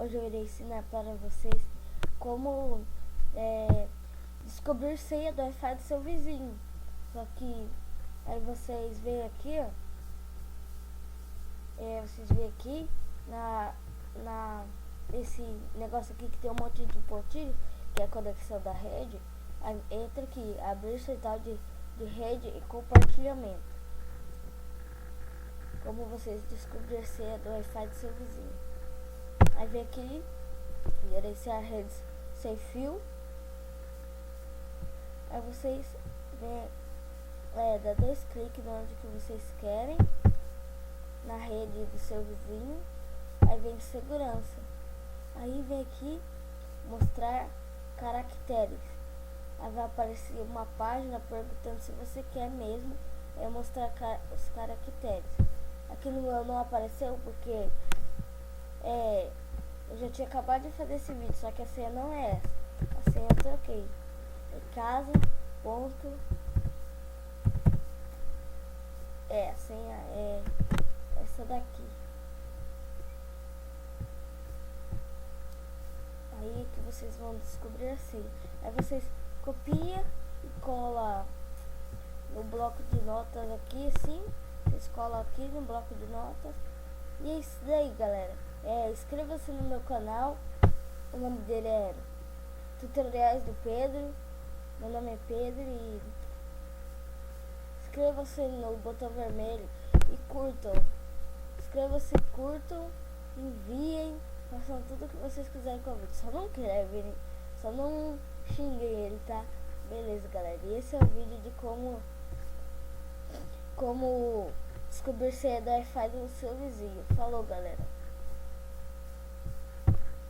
Hoje eu irei ensinar para vocês como descobrir senha do Wi-Fi do seu vizinho. Só que aí vocês veem aqui, ó. Vocês veem aqui esse negócio aqui que tem um monte de pontinho, que é a conexão da rede. Aí entra aqui, abrir central de rede e compartilhamento. Como vocês descobrir senha do Wi-Fi do seu vizinho. Aí vem aqui, gerenciar redes sem fio. Aí vocês vêm, dá 2 cliques onde que vocês querem, na rede do seu vizinho. Aí vem segurança. Aí vem aqui, mostrar caracteres. Aí vai aparecer uma página perguntando se você quer mesmo mostrar os caracteres. Aqui no meu não apareceu porque eu já tinha acabado de fazer esse vídeo, só que a senha não é essa. A senha eu troquei. É casa, ponto. A senha é essa daqui. Aí que vocês vão descobrir a senha. Aí vocês copia e cola no bloco de notas aqui, assim. Vocês colam aqui no bloco de notas. E é isso daí, galera. Inscreva-se no meu canal. O nome dele é Tutoriais do Pedro. Meu nome é Pedro e inscreva-se no botão vermelho e curtam. Inscreva-se, curtam, enviem, façam tudo o que vocês quiserem com o vídeo. Só não crevem, só não xinguem ele, tá? Beleza, galera. E esse é o vídeo de como descobrir senha do Wi-Fi do seu vizinho. Falou, galera.